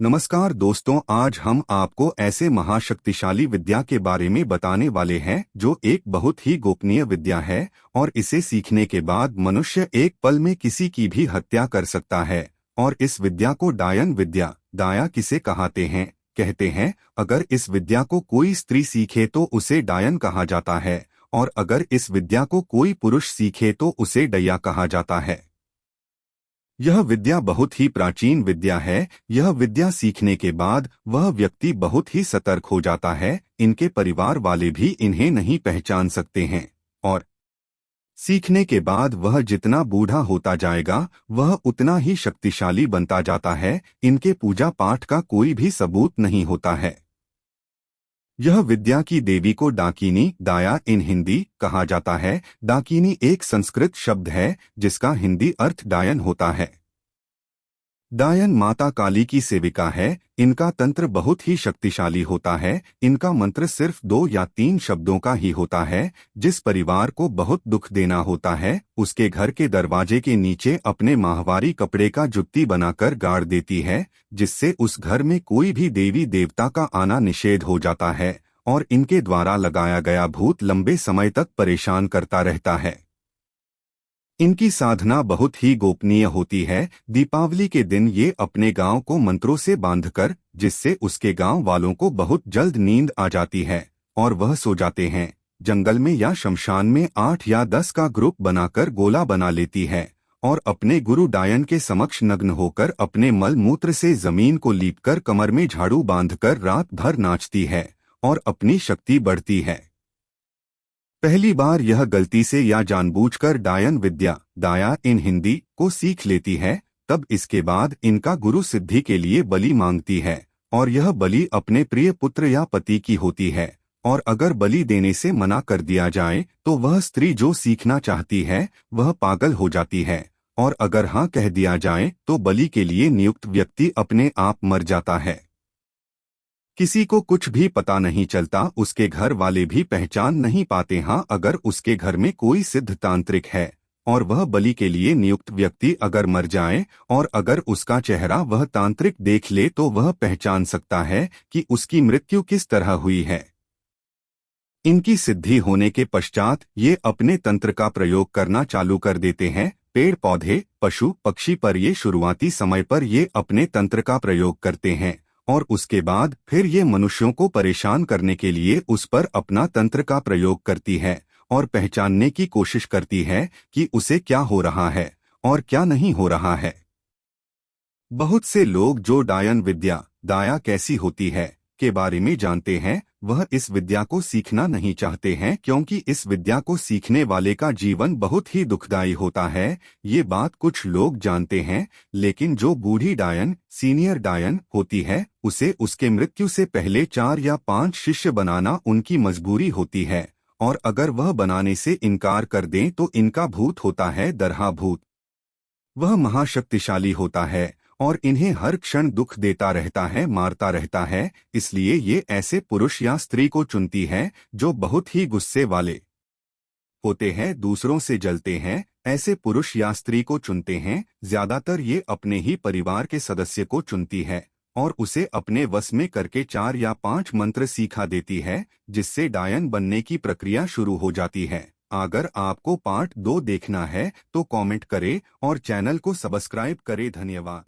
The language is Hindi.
नमस्कार दोस्तों, आज हम आपको ऐसे महाशक्तिशाली विद्या के बारे में बताने वाले हैं जो एक बहुत ही गोपनीय विद्या है और इसे सीखने के बाद मनुष्य एक पल में किसी की भी हत्या कर सकता है। और इस विद्या को डायन विद्या, दाया किसे कहते हैं। अगर इस विद्या को कोई स्त्री सीखे तो उसे डायन कहा जाता है, और अगर इस विद्या को कोई पुरुष सीखे तो उसे डैया कहा जाता है। यह विद्या बहुत ही प्राचीन विद्या है। यह विद्या सीखने के बाद वह व्यक्ति बहुत ही सतर्क हो जाता है। इनके परिवार वाले भी इन्हें नहीं पहचान सकते हैं, और सीखने के बाद वह जितना बूढ़ा होता जाएगा वह उतना ही शक्तिशाली बनता जाता है। इनके पूजा पाठ का कोई भी सबूत नहीं होता है। यह विद्या की देवी को डाकिनी, दाया इन हिंदी कहा जाता है। डाकिनी एक संस्कृत शब्द है जिसका हिंदी अर्थ डायन होता है। डायन माता काली की सेविका है। इनका तंत्र बहुत ही शक्तिशाली होता है। इनका मंत्र सिर्फ 2 या 3 शब्दों का ही होता है। जिस परिवार को बहुत दुख देना होता है उसके घर के दरवाजे के नीचे अपने माहवारी कपड़े का जुत्ती बनाकर गाड़ देती है, जिससे उस घर में कोई भी देवी देवता का आना निषेध हो जाता है और इनके द्वारा लगाया गया भूत लंबे समय तक परेशान करता रहता है। इनकी साधना बहुत ही गोपनीय होती है। दीपावली के दिन ये अपने गांव को मंत्रों से बांधकर, जिससे उसके गांव वालों को बहुत जल्द नींद आ जाती है और वह सो जाते हैं। जंगल में या शमशान में 8 या 10 का ग्रुप बनाकर गोला बना लेती है और अपने गुरु डायन के समक्ष नग्न होकर अपने मल मूत्र से जमीन को लीपकर कमर में झाड़ू बांधकर रात भर नाचती है और अपनी शक्ति बढ़ती है। पहली बार यह गलती से या जानबूझकर डायन विद्या, दाया इन हिंदी को सीख लेती है, तब इसके बाद इनका गुरु सिद्धि के लिए बलि मांगती है, और यह बलि अपने प्रिय पुत्र या पति की होती है। और अगर बलि देने से मना कर दिया जाए तो वह स्त्री जो सीखना चाहती है वह पागल हो जाती है, और अगर हाँ कह दिया जाए तो बलि के लिए नियुक्त व्यक्ति अपने आप मर जाता है। किसी को कुछ भी पता नहीं चलता, उसके घर वाले भी पहचान नहीं पाते। हाँ, अगर उसके घर में कोई सिद्ध तांत्रिक है और वह बलि के लिए नियुक्त व्यक्ति अगर मर जाए और अगर उसका चेहरा वह तांत्रिक देख ले तो वह पहचान सकता है कि उसकी मृत्यु किस तरह हुई है। इनकी सिद्धि होने के पश्चात ये अपने तंत्र का प्रयोग करना चालू कर देते हैं। पेड़ पौधे, पशु पक्षी पर ये शुरुआती समय पर ये अपने तंत्र का प्रयोग करते हैं, और उसके बाद फिर ये मनुष्यों को परेशान करने के लिए उस पर अपना तंत्र का प्रयोग करती है और पहचानने की कोशिश करती है कि उसे क्या हो रहा है और क्या नहीं हो रहा है। बहुत से लोग जो डायन विद्या, दाया कैसी होती है के बारे में जानते हैं, वह इस विद्या को सीखना नहीं चाहते हैं, क्योंकि इस विद्या को सीखने वाले का जीवन बहुत ही दुखदायी होता है। ये बात कुछ लोग जानते हैं, लेकिन जो बूढ़ी डायन, सीनियर डायन होती है उसे उसके मृत्यु से पहले 4 या 5 शिष्य बनाना उनकी मजबूरी होती है, और अगर वह बनाने से इनकार कर दें तो इनका भूत होता है दरहा भूत। वह महाशक्तिशाली होता है और इन्हें हर क्षण दुख देता रहता है, मारता रहता है। इसलिए ये ऐसे पुरुष या स्त्री को चुनती है जो बहुत ही गुस्से वाले होते हैं, दूसरों से जलते हैं। ऐसे पुरुष या स्त्री को चुनते हैं। ज्यादातर ये अपने ही परिवार के सदस्य को चुनती है और उसे अपने वश में करके 4 या 5 मंत्र सिखा देती है, जिससे डायन बनने की प्रक्रिया शुरू हो जाती है। अगर आपको पार्ट 2 देखना है तो कमेंट करें और चैनल को सब्सक्राइब करें। धन्यवाद।